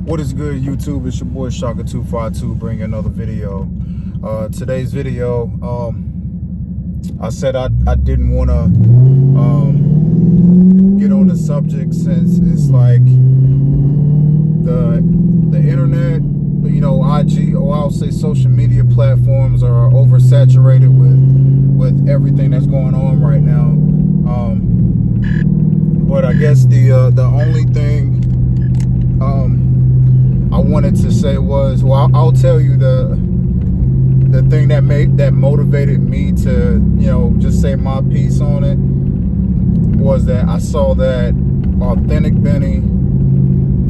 What is good, YouTube? It's your boy Shaka252 bringing another video. Today's video, I said I didn't want to get on the subject since it's like the internet, you know, IG, or I'll say social media platforms are oversaturated with everything that's going on right now. But I guess the only thing I wanted to say was, well, I'll tell you the thing that motivated me to, you know, just say my piece on it was that I saw that Authentic Benny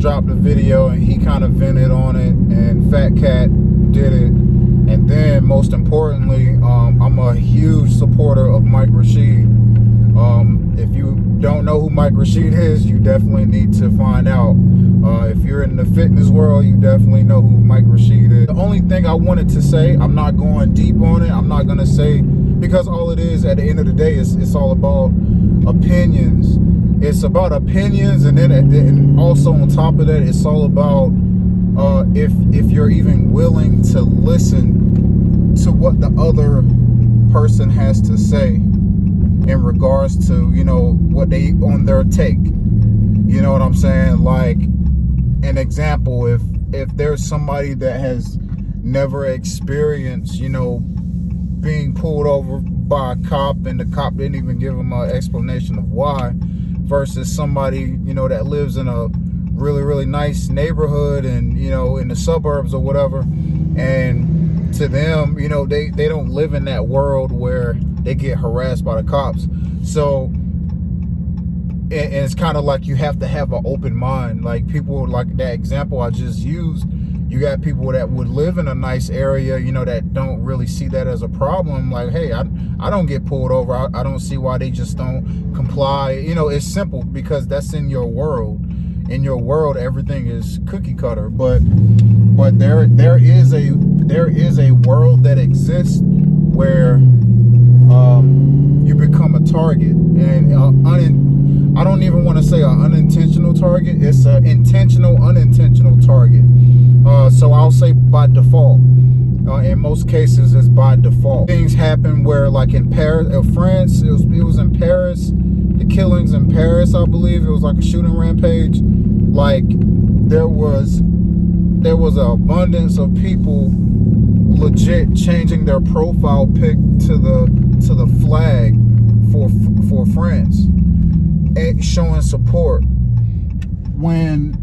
dropped a video and he kind of vented on it, and Fat Cat did it, and then most importantly, I'm a huge supporter of Mike Rashid. If you don't know who Mike Rashid is, you definitely need to find out. If you're in the fitness world, you definitely know who Mike Rashid is. The only thing I wanted to say, I'm not going deep on it. I'm not going to say, because all it is at the end of the day is it's all about opinions. It's about opinions, and then also on top of that, it's all about if you're even willing to listen to what the other person has to say in regards to, you know, what they on their take. You know what I'm saying? Like, an example, if there's somebody that has never experienced, you know, being pulled over by a cop and the cop didn't even give them an explanation of why, versus somebody, you know, that lives in a really, really nice neighborhood and, you know, in the suburbs or whatever, and to them, you know, they don't live in that world where they get harassed by the cops. So, and it's kind of like you have to have an open mind. Like, people like that example I just used, you got people that would live in a nice area, you know, that don't really see that as a problem. Like, hey, I don't get pulled over. I don't see why they just don't comply. You know, it's simple because that's in your world. In your world, everything is cookie cutter. But there is a world that exists where you become a target, and I don't even want to say an unintentional target. It's an intentional, unintentional target. So I'll say by default. In most cases, it's by default. Things happen where, like in Paris, France, it was in Paris. The killings in Paris, I believe, it was like a shooting rampage. Like, there was an abundance of people legit changing their profile pic to the flag for France, and showing support when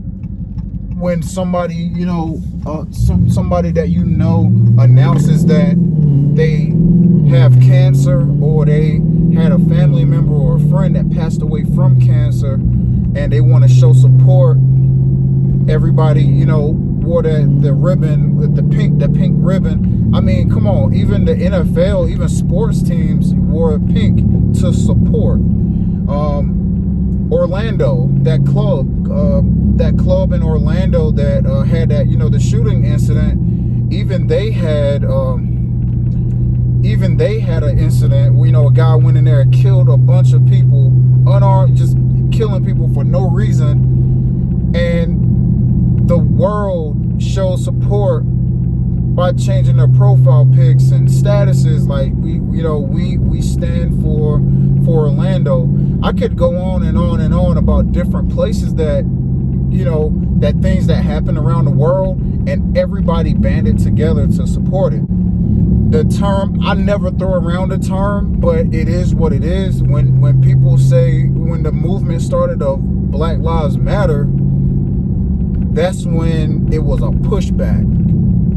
somebody, you know, somebody that you know announces that they have cancer, or they had a family member or a friend that passed away from cancer, and they want to show support. Everybody, you know, wore the ribbon with the pink ribbon. I mean, come on, even the NFL, even sports teams wore pink to support. Orlando, that club in Orlando that had that, you know, the shooting incident, even they had an incident where, you know, a guy went in there and killed a bunch of people, unarmed, just killing people for no reason, and the world shows support by changing their profile pics and statuses. Like, we stand for Orlando. I could go on and on and on about different places that, you know, that things that happen around the world, and everybody banded together to support it. The term, I never throw around the term, but it is what it is. When people say, when the movement started of Black Lives Matter, that's when it was a pushback.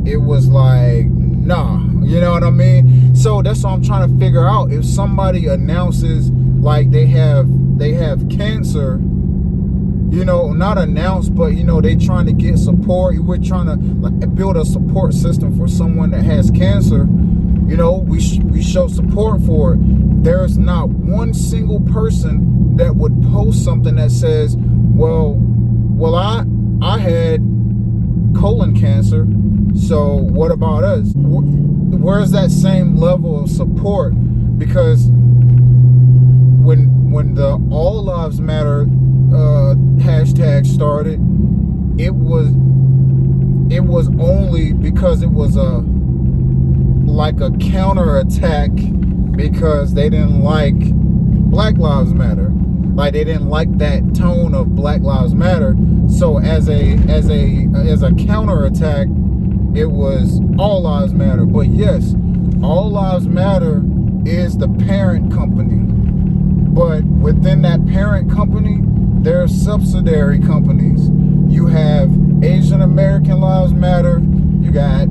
It was like, nah, you know what I mean? So that's what I'm trying to figure out. If somebody announces like they have cancer, you know, not announced, but, you know, they trying to get support. We're trying to like build a support system for someone that has cancer. You know, we show support for it. There's not one single person that would post something that says, well, I had colon cancer, so what about us? Where's that same level of support? Because when the All Lives Matter hashtag started, it was it was only because it was like a counterattack because they didn't like Black Lives Matter. Like they didn't like that tone of Black Lives Matter. So as a counterattack, it was All Lives Matter. But yes, All Lives Matter is the parent company. But within that parent company, there are subsidiary companies. You have Asian American Lives Matter. You got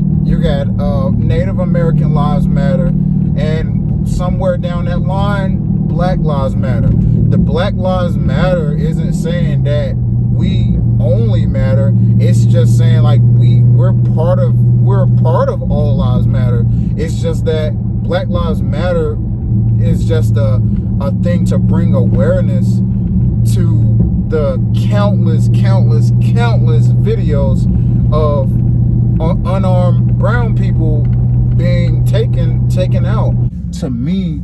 Native American Lives Matter, and somewhere down that line, Black Lives Matter. The Black Lives Matter isn't saying that we only matter. It's just saying like we're part of All Lives Matter. It's just that Black Lives Matter is just a thing to bring awareness to the countless videos of unarmed brown people being taken out. To me,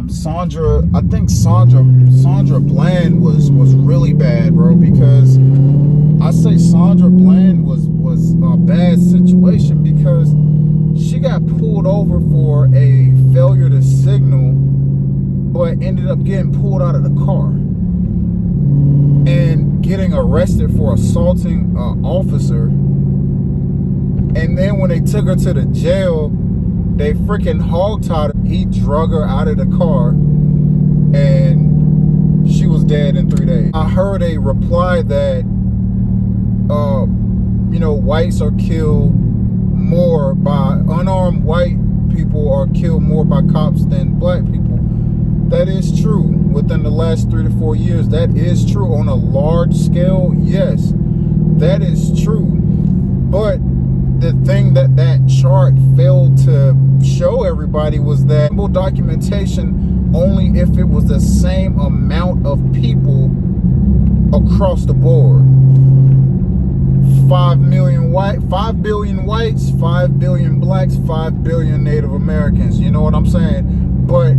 Sandra Bland was really bad, bro, because I say Sandra Bland was a bad situation because she got pulled over for a failure to signal, but ended up getting pulled out of the car and getting arrested for assaulting an officer. And then when they took her to the jail, they freaking hogtied her. He drug her out of the car and she was dead in 3 days. I heard a reply that whites are killed more by unarmed white people, are killed more by cops than black people. That is true. Within the last 3 to 4 years, that is true. On a large scale, yes, that is true. But the thing that chart failed to show everybody was that documentation only if it was the same amount of people across the board. 5 billion whites, 5 billion blacks, 5 billion Native Americans. You know what I'm saying? But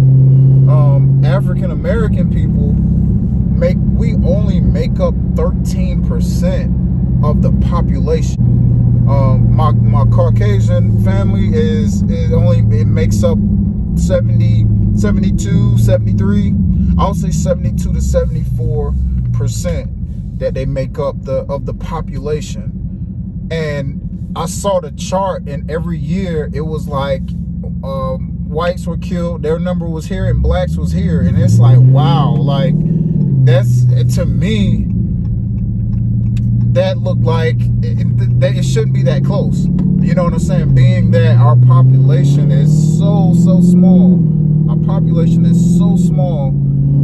African American people only make up 13% of the population. My Caucasian family it makes up 70, 72, 73. I'll say 72 to 74% that they make up of the population. And I saw the chart, and every year it was like whites were killed, their number was here, and blacks was here. And it's like, wow, like that's, to me, that looked like it shouldn't be that close. You know what I'm saying? Being that our population is so small. Our population is so small,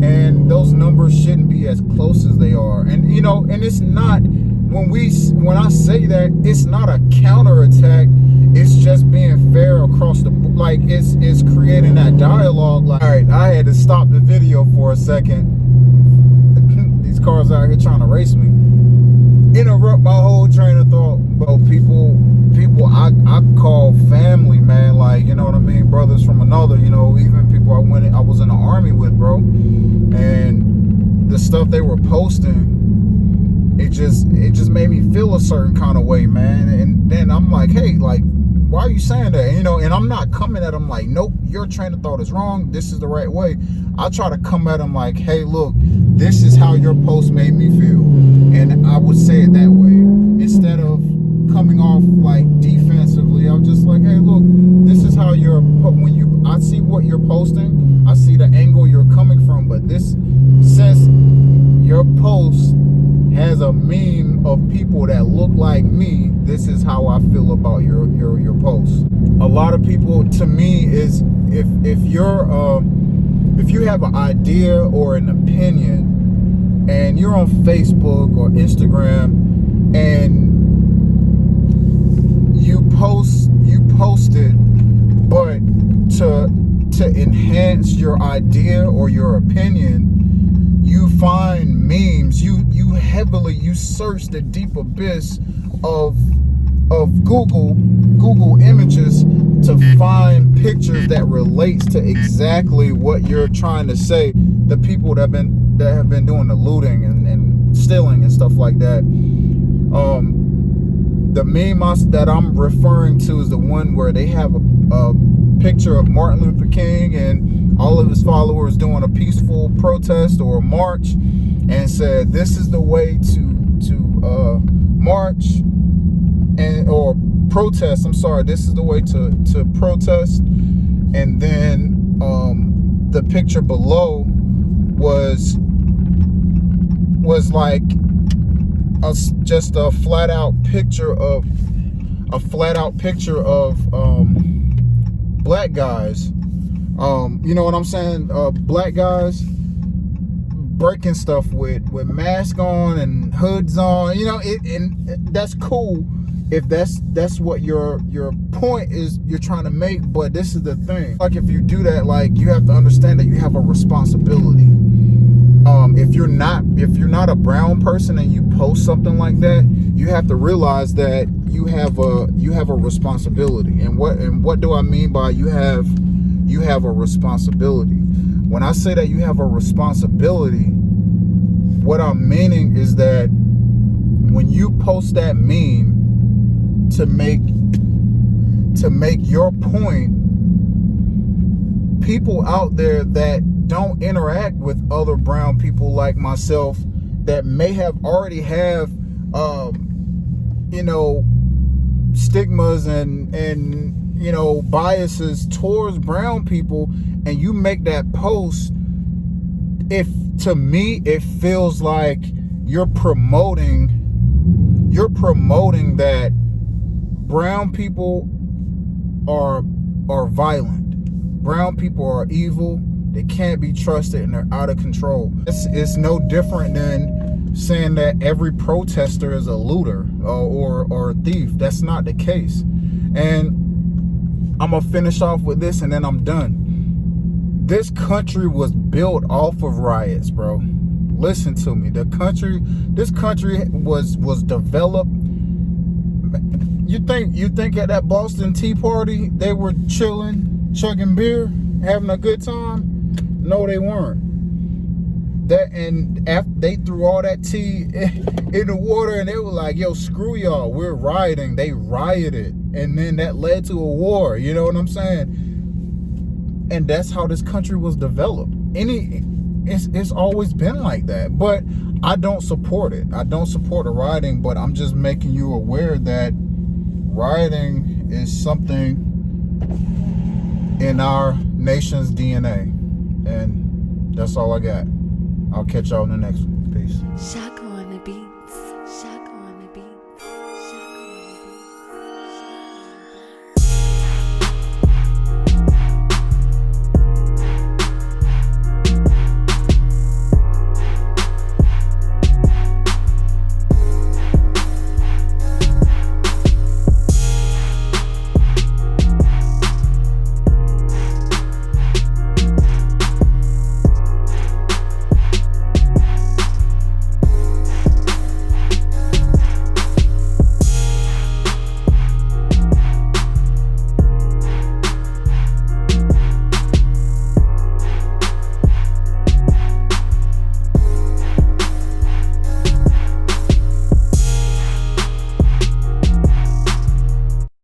and those numbers shouldn't be as close as they are. And and it's not, when I say that, it's not a counterattack. It's just being fair across the, like it's creating that dialogue. Like, all right, I had to stop the video for a second. These cars out here trying to race me. Interrupt my whole train of thought. But people I call family, man. Like, you know what I mean? Brothers from another, even people I was in the army with, bro. And the stuff they were posting, it just made me feel a certain kind of way, man. And then I'm like, hey, like, why are you saying that? And I'm not coming at them like, nope, your train of thought is wrong, this is the right way. I try to come at them like, hey, look, this is how your post made me feel. And I would say it that way. Instead of coming off like defensively, I'm just like, hey, look, this is how I see what you're posting, I see the angle you're coming from, but since your post has a meme of people that look like me, this is how I feel about your post. A lot of people, to me, is if you have an idea or an opinion and you're on Facebook or Instagram and you post it, but to enhance your idea or your opinion, you find memes, you search the deep abyss of Google images to find pictures that relates to exactly what you're trying to say. The people that have been doing the looting and stealing and stuff like that, the meme that I'm referring to is the one where they have a picture of Martin Luther King and all of his followers doing a peaceful protest or a march, and said this is the way to march or protest. I'm sorry, this is the way to protest. And then the picture below was like just a flat out picture of black guys. You know what I'm saying? Black guys breaking stuff with masks on and hoods on. You know, and that's cool if that's what your point is you're trying to make. But this is the thing, like, if you do that, like, you have to understand that you have a responsibility. If you're not a brown person and you post something like that, you have to realize that you have a responsibility. And what do I mean by you have a responsibility? When I say that you have a responsibility, what I'm meaning is that when you post that meme to make your point, people out there that don't interact with other brown people like myself, that may have already have you know, stigmas and you know, biases towards brown people, and you make that post, to me it feels like you're promoting that brown people are violent, brown people are evil, they can't be trusted, and they're out of control. It's no different than saying that every protester is a looter or a thief. That's not the case. And I'm gonna finish off with this and then I'm done. This country was built off of riots, bro. Listen to me. This country was developed. You think at that Boston Tea Party they were chilling, chugging beer, having a good time? No, they weren't. And after they threw all that tea in the water, and they were like, yo, screw y'all, we're rioting. They rioted, and then that led to a war. You know what I'm saying? And that's how this country was developed. It's always been like that. But I don't support it. I don't support the rioting, but I'm just making you aware that rioting is something in our nation's DNA. And that's all I got. I'll catch y'all in the next one. Peace.